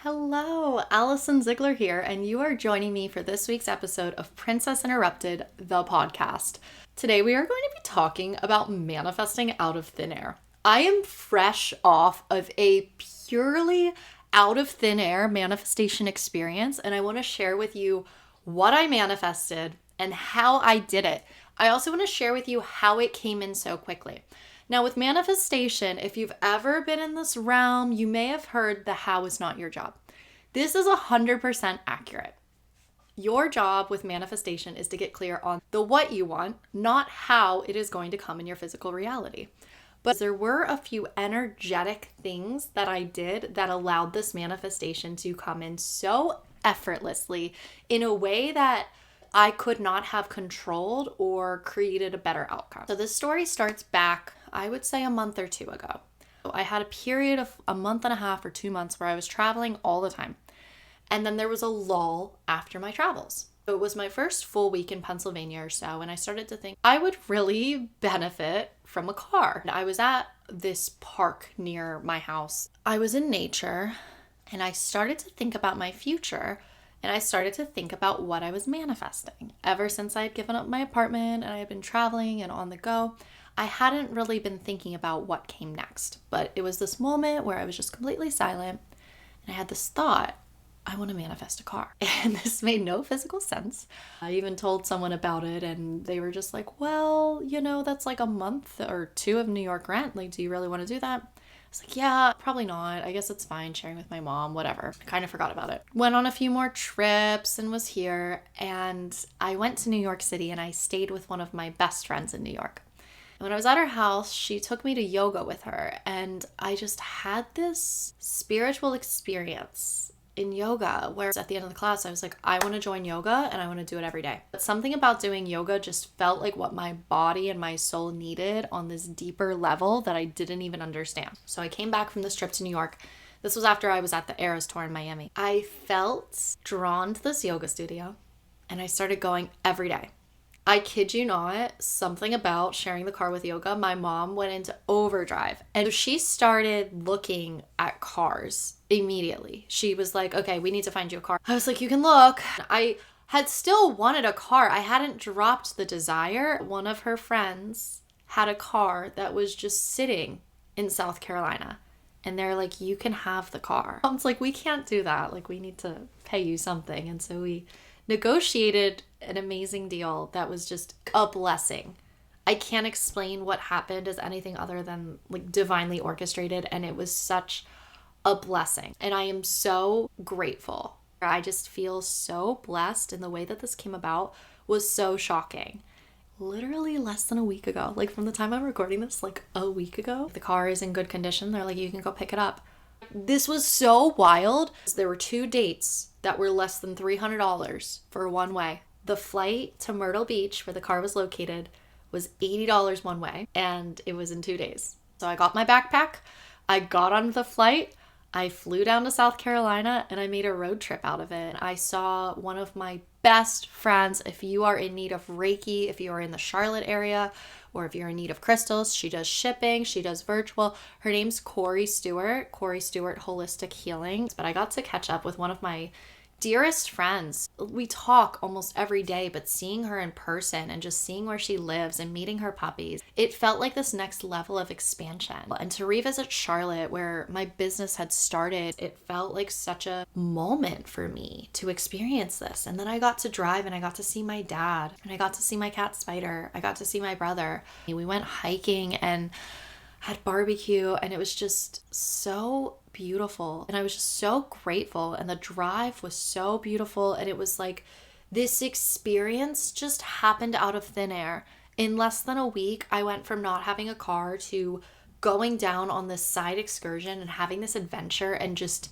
Hello, Allison Ziegler here, and you are joining me for this week's episode of Princess Interrupted, the podcast. Today we are going to be talking about manifesting out of thin air. I am fresh off of a purely out of thin air manifestation experience, and I want to share with you what I manifested and how I did it. I also want to share with you how it came in so quickly. Now, with manifestation, if you've ever been in this realm, you may have heard the how is not your job. This is 100% accurate. Your job with manifestation is to get clear on the what you want, not how it is going to come in your physical reality. But there were a few energetic things that I did that allowed this manifestation to come in so effortlessly in a way that I could not have controlled or created a better outcome. So this story starts back, I would say, a month or two ago. I had a period of a month and a half or 2 months where I was traveling all the time. And then there was a lull after my travels. So it was my first full week in Pennsylvania or so, and I started to think I would really benefit from a car. I was at this park near my house. I was in nature, and I started to think about my future. And I started to think about what I was manifesting. Ever since I had given up my apartment and I had been traveling and on the go, I hadn't really been thinking about what came next. But it was this moment where I was just completely silent and I had this thought, I want to manifest a car. And this made no physical sense. I even told someone about it and they were just like, well, that's like a month or two of New York rent. Like, do you really want to do that? I was like, yeah, probably not. I guess it's fine sharing with my mom, whatever. I kind of forgot about it. Went on a few more trips and was here. And I went to New York City and I stayed with one of my best friends in New York. And when I was at her house, she took me to yoga with her. And I just had this spiritual experience in yoga where at the end of the class, I was like, I want to join yoga and I want to do it every day. But something about doing yoga just felt like what my body and my soul needed on this deeper level that I didn't even understand. So I came back from this trip to New York. This was after I was at the Eras tour in Miami. I felt drawn to this yoga studio and I started going every day. I kid you not, something about sharing the car with yoga, my mom went into overdrive. And she started looking at cars immediately. She was like, okay, we need to find you a car. I was like, you can look. I had still wanted a car. I hadn't dropped the desire. One of her friends had a car that was just sitting in South Carolina. And they're like, you can have the car. I was like, we can't do that. Like, we need to pay you something. And so we negotiated an amazing deal that was just a blessing. I can't explain what happened as anything other than like divinely orchestrated, and it was such a blessing. And I am so grateful. I just feel so blessed, and the way that this came about was so shocking. Literally less than a week ago, like from the time I'm recording this, like a week ago, the car is in good condition. They're like, you can go pick it up. This was so wild. There were 2 dates that were less than $300 for one way. The flight to Myrtle Beach, where the car was located, was $80 one way, and it was in 2 days. So I got my backpack, I got on the flight, I flew down to South Carolina, and I made a road trip out of it. I saw one of my best friends. If you are in need of Reiki, if you are in the Charlotte area, or if you're in need of crystals, she does shipping, she does virtual. Her name's Corey Stewart Holistic Healing. But I got to catch up with one of my dearest friends. We talk almost every day, but seeing her in person and just seeing where she lives and meeting her puppies, it felt like this next level of expansion. And to revisit Charlotte, where my business had started, it felt like such a moment for me to experience this. And then I got to drive and I got to see my dad and I got to see my cat Spider. I got to see my brother. We went hiking and had barbecue, and it was just so beautiful. And I was just so grateful, and the drive was so beautiful. And it was like this experience just happened out of thin air. In less than a week, I went from not having a car to going down on this side excursion and having this adventure and just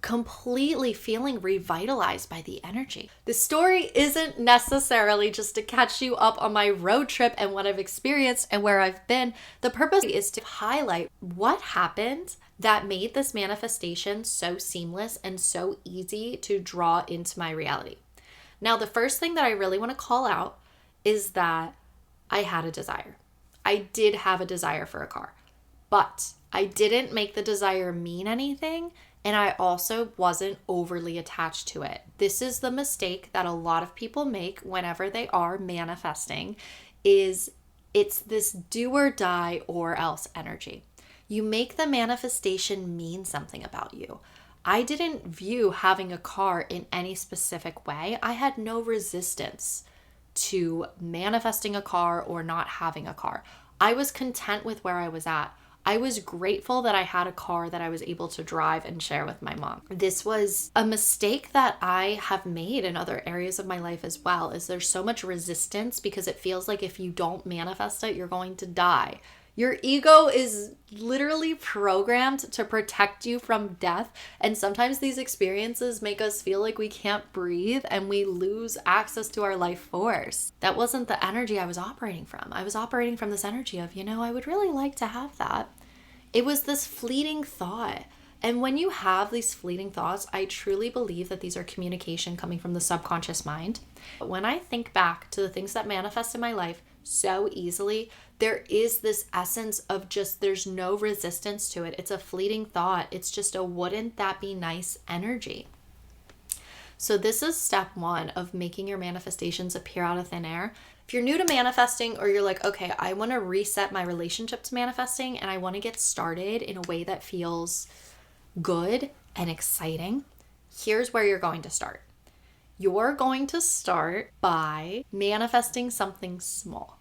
completely feeling revitalized by the energy. The story isn't necessarily just to catch you up on my road trip and what I've experienced and where I've been. The purpose is to highlight what happened that made this manifestation so seamless and so easy to draw into my reality. Now, the first thing that I really want to call out is that I had a desire. I did have a desire for a car, but I didn't make the desire mean anything And I also wasn't overly attached to it. This is the mistake that a lot of people make whenever they are manifesting, is it's this do or die or else energy. You make the manifestation mean something about you. I didn't view having a car in any specific way. I had no resistance to manifesting a car or not having a car. I was content with where I was at. I was grateful that I had a car that I was able to drive and share with my mom. This was a mistake that I have made in other areas of my life as well, is there's so much resistance because it feels like if you don't manifest it, you're going to die. Your ego is literally programmed to protect you from death. And sometimes these experiences make us feel like we can't breathe and we lose access to our life force. That wasn't the energy I was operating from. I was operating from this energy of, I would really like to have that. It was this fleeting thought. And when you have these fleeting thoughts, I truly believe that these are communication coming from the subconscious mind. When I think back to the things that manifest in my life so easily, there is this essence of just, there's no resistance to it. It's a fleeting thought. It's just a wouldn't that be nice energy. So this is step one of making your manifestations appear out of thin air. If you're new to manifesting, or you're like, okay, I want to reset my relationship to manifesting and I want to get started in a way that feels good and exciting, here's where you're going to start. You're going to start by manifesting something small.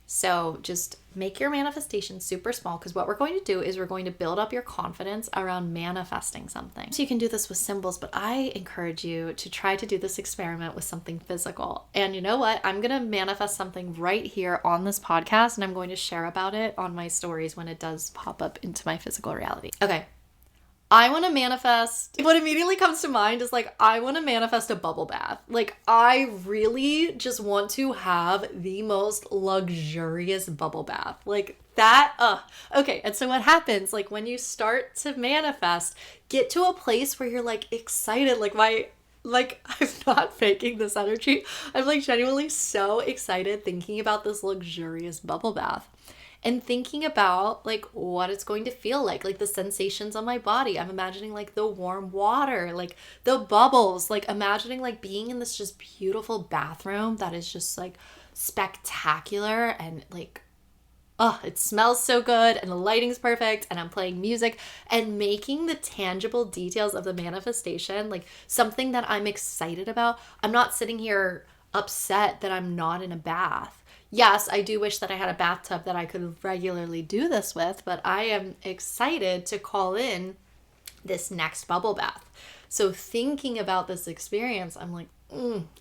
So just make your manifestation super small, because what we're going to do is we're going to build up your confidence around manifesting something. So you can do this with symbols, but I encourage you to try to do this experiment with something physical. And you know what? I'm going to manifest something right here on this podcast, and I'm going to share about it on my stories when it does pop up into my physical reality. Okay. I want to manifest, what immediately comes to mind is I want to manifest a bubble bath. I really just want to have the most luxurious bubble bath. Okay. And so what happens, when you start to manifest, get to a place where you're excited, I'm not faking this energy. I'm genuinely so excited thinking about this luxurious bubble bath. And thinking about what it's going to feel like the sensations on my body. I'm imagining the warm water, the bubbles, imagining being in this just beautiful bathroom that is just spectacular and it smells so good and the lighting's perfect and I'm playing music and making the tangible details of the manifestation something that I'm excited about. I'm not sitting here upset that I'm not in a bath. Yes, I do wish that I had a bathtub that I could regularly do this with, but I am excited to call in this next bubble bath. So thinking about this experience, I'm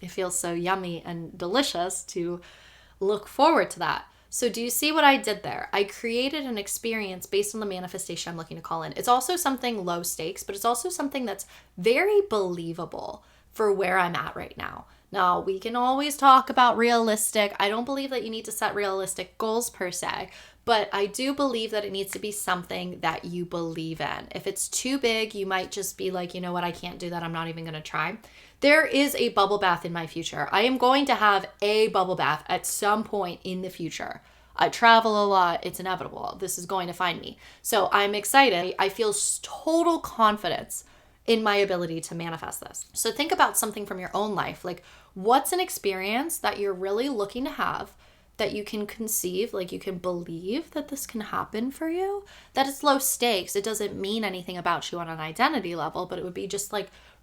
it feels so yummy and delicious to look forward to that. So do you see what I did there? I created an experience based on the manifestation I'm looking to call in. It's also something low stakes, but it's also something that's very believable for where I'm at right now. Now, we can always talk about realistic. I don't believe that you need to set realistic goals per se, but I do believe that it needs to be something that you believe in. If it's too big, you might just be you know what, I can't do that. I'm not even going to try. There is a bubble bath in my future. I am going to have a bubble bath at some point in the future. I travel a lot. It's inevitable. This is going to find me. So I'm excited. I feel total confidence in my ability to manifest this. So think about something from your own life. What's an experience that you're really looking to have that you can conceive, you can believe that this can happen for you, that it's low stakes. It doesn't mean anything about you on an identity level, but it would be just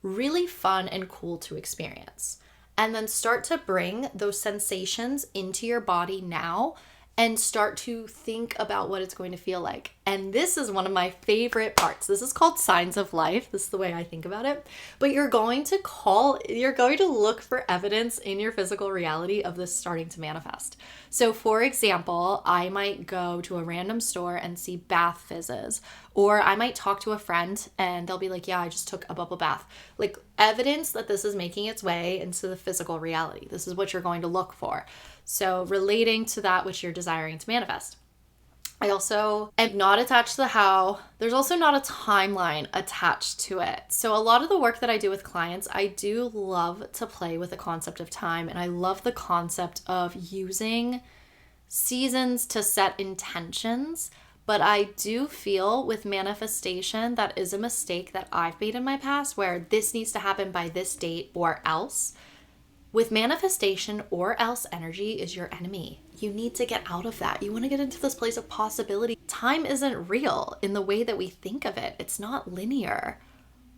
really fun and cool to experience. And then start to bring those sensations into your body now and start to think about what it's going to feel like. And this is one of my favorite parts. This is called signs of life. This is the way I think about it. But you're going to look for evidence in your physical reality of this starting to manifest. So for example, I might go to a random store and see bath fizzes, or I might talk to a friend and they'll be yeah, I just took a bubble bath. Evidence that this is making its way into the physical reality. This is what you're going to look for. So relating to that which you're desiring to manifest. I also am not attached to the how. There's also not a timeline attached to it. So a lot of the work that I do with clients, I do love to play with the concept of time. And I love the concept of using seasons to set intentions, But I do feel with manifestation, that is a mistake that I've made in my past where this needs to happen by this date or else. With manifestation, or else energy is your enemy. You need to get out of that. You want to get into this place of possibility. Time isn't real in the way that we think of it. It's not linear.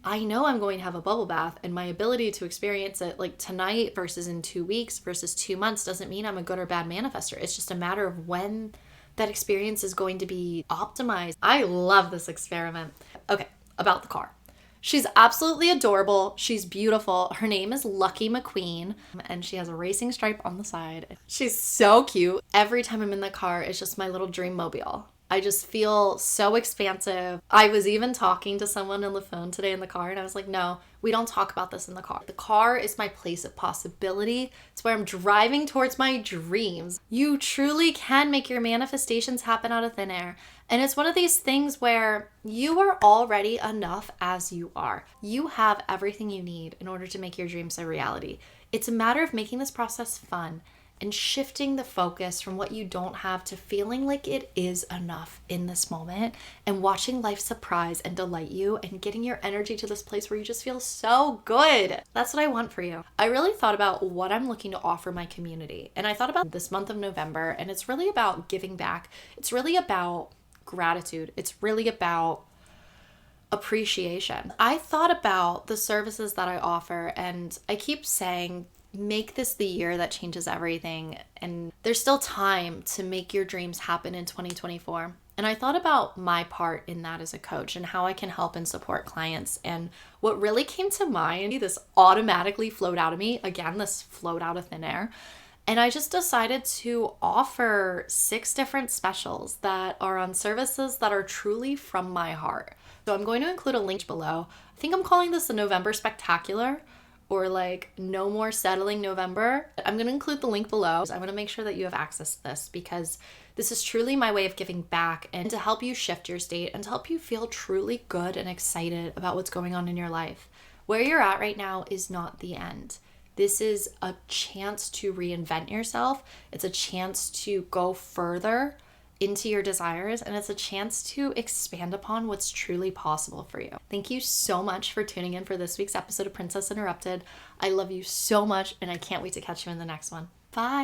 I know I'm going to have a bubble bath, and my ability to experience it like tonight versus in 2 weeks versus 2 months doesn't mean I'm a good or bad manifester. It's just a matter of when that experience is going to be optimized. I love this experiment. Okay, about the car. She's absolutely adorable. She's beautiful. Her name is Lucky McQueen, and she has a racing stripe on the side. She's so cute. Every time I'm in the car, it's just my little dream mobile. I just feel so expansive. I was even talking to someone on the phone today in the car, and I was like, no, we don't talk about this in the car. The car is my place of possibility. It's where I'm driving towards my dreams. You truly can make your manifestations happen out of thin air. And it's one of these things where you are already enough as you are. You have everything you need in order to make your dreams a reality. It's a matter of making this process fun and shifting the focus from what you don't have to feeling like it is enough in this moment, and watching life surprise and delight you and getting your energy to this place where you just feel so good. That's what I want for you. I really thought about what I'm looking to offer my community, and I thought about this month of November, and it's really about giving back. It's really about gratitude. It's really about appreciation. I thought about the services that I offer, and I keep saying, make this the year that changes everything. And there's still time to make your dreams happen in 2024. And I thought about my part in that as a coach and how I can help and support clients. And what really came to mind, this automatically flowed out of me. Again, this flowed out of thin air. And I just decided to offer 6 different specials that are on services that are truly from my heart. So I'm going to include a link below. I think I'm calling this the November Spectacular, or like No More Settling November. I'm going to include the link below. I want to make sure that you have access to this, because this is truly my way of giving back and to help you shift your state and to help you feel truly good and excited about what's going on in your life. Where you're at right now is not the end. This is a chance to reinvent yourself. It's a chance to go further into your desires, and it's a chance to expand upon what's truly possible for you. Thank you so much for tuning in for this week's episode of Princess Interrupted. I love you so much, and I can't wait to catch you in the next one. Bye.